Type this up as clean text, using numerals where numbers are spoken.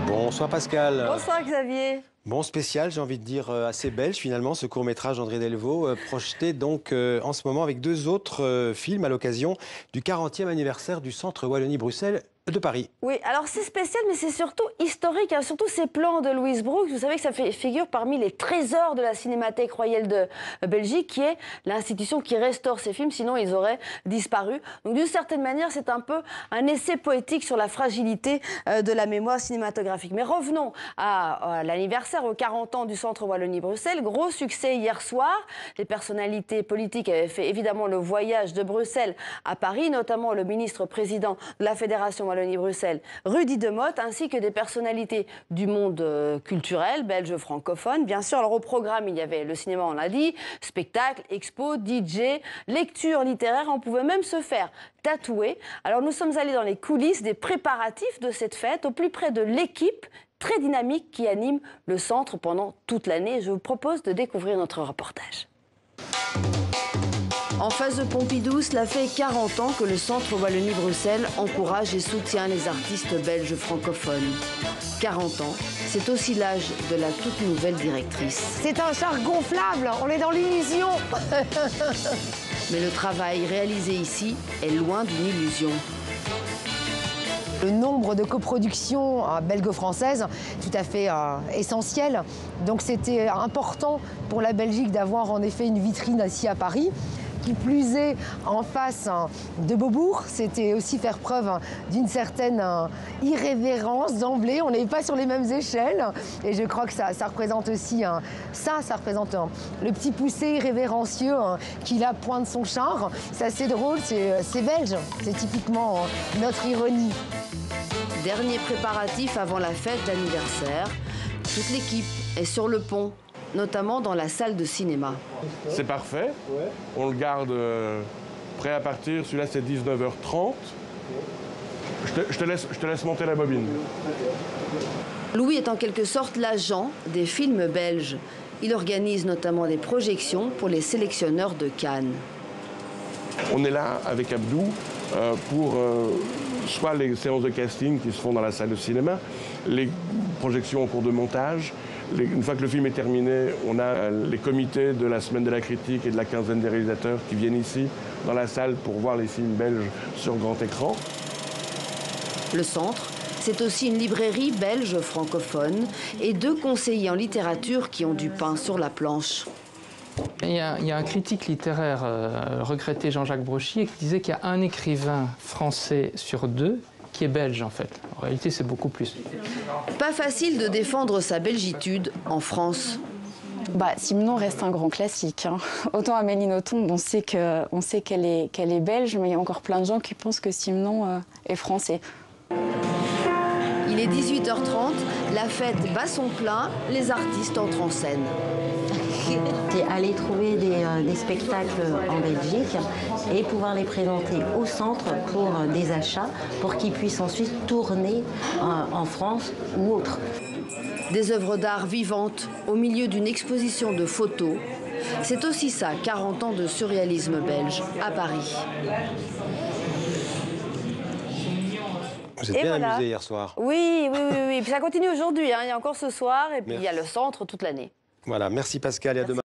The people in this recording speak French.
Bonsoir Pascal. Bonsoir Xavier. Bon spécial, j'ai envie de dire assez belge finalement, ce court-métrage d'André Delvaux, projeté donc en ce moment avec deux autres films à l'occasion du 40e anniversaire du Centre Wallonie-Bruxelles de Paris. Oui, alors c'est spécial, mais c'est surtout historique, hein, surtout ces plans de Louise Brooks. Vous savez que ça figure parmi les trésors de la Cinémathèque royale de Belgique, qui est l'institution qui restaure ces films, sinon ils auraient disparu. Donc d'une certaine manière, c'est un peu un essai poétique sur la fragilité de la mémoire cinématographique. Mais revenons à l'anniversaire, aux 40 ans du Centre Wallonie-Bruxelles. Gros succès hier soir. Les personnalités politiques avaient fait évidemment le voyage de Bruxelles à Paris, notamment le ministre-président de la Fédération Wallonie-Bruxelles, Rudy Demotte, ainsi que des personnalités du monde culturel, belge francophone. Bien sûr, alors au programme, il y avait le cinéma, on l'a dit, spectacle, expo, DJ, lecture littéraire. On pouvait même se faire tatouer. Alors nous sommes allés dans les coulisses des préparatifs de cette fête, au plus près de l'équipe très dynamique qui anime le centre pendant toute l'année. Je vous propose de découvrir notre reportage. En face de Pompidou, cela fait 40 ans que le Centre Wallonie-Bruxelles encourage et soutient les artistes belges francophones. 40 ans, c'est aussi l'âge de la toute nouvelle directrice. C'est un char gonflable, on est dans l'illusion. Mais le travail réalisé ici est loin d'une illusion. Le nombre de coproductions belgo-françaises, tout à fait essentiel. Donc c'était important pour la Belgique d'avoir en effet une vitrine ici à Paris. Qui plus est, en face de Beaubourg, c'était aussi faire preuve d'une certaine irrévérence d'emblée. On n'est pas sur les mêmes échelles. Et je crois que ça représente aussi ça représente le petit poussé irrévérencieux qui a pointe son char. C'est assez drôle, c'est belge. C'est typiquement notre ironie. Dernier préparatif avant la fête d'anniversaire. Toute l'équipe est sur le pont, notamment dans la salle de cinéma. C'est parfait, on le garde prêt à partir, celui-là c'est 19h30. Je te laisse monter la bobine. Louis est en quelque sorte l'agent des films belges. Il organise notamment des projections pour les sélectionneurs de Cannes. On est là avec Abdou pour soit les séances de casting qui se font dans la salle de cinéma, les projections en cours de montage. Une fois que le film est terminé, on a les comités de la semaine de la critique et de la quinzaine des réalisateurs qui viennent ici, dans la salle, pour voir les films belges sur grand écran. Le centre, c'est aussi une librairie belge francophone et deux conseillers en littérature qui ont du pain sur la planche. Il y a un critique littéraire regretté, Jean-Jacques Brochy, qui disait qu'il y a un écrivain français sur deux qui est belge, en fait. En réalité, c'est beaucoup plus. Pas facile de défendre sa belgitude en France. Simenon reste un grand classique. Hein. Autant Amélie Nothomb, on sait qu'elle est belge, mais il y a encore plein de gens qui pensent que Simenon est français. Il est 18h30, la fête bat son plein, les artistes entrent en scène. C'est aller trouver des spectacles en Belgique et pouvoir les présenter au centre pour des achats, pour qu'ils puissent ensuite tourner en France ou autre. Des œuvres d'art vivantes au milieu d'une exposition de photos. C'est aussi ça, 40 ans de surréalisme belge à Paris. Vous êtes bien amusé hier soir. Oui. Puis ça continue aujourd'hui, hein. Il y a encore ce soir et puis il y a le centre toute l'année. Voilà, merci Pascal et à demain.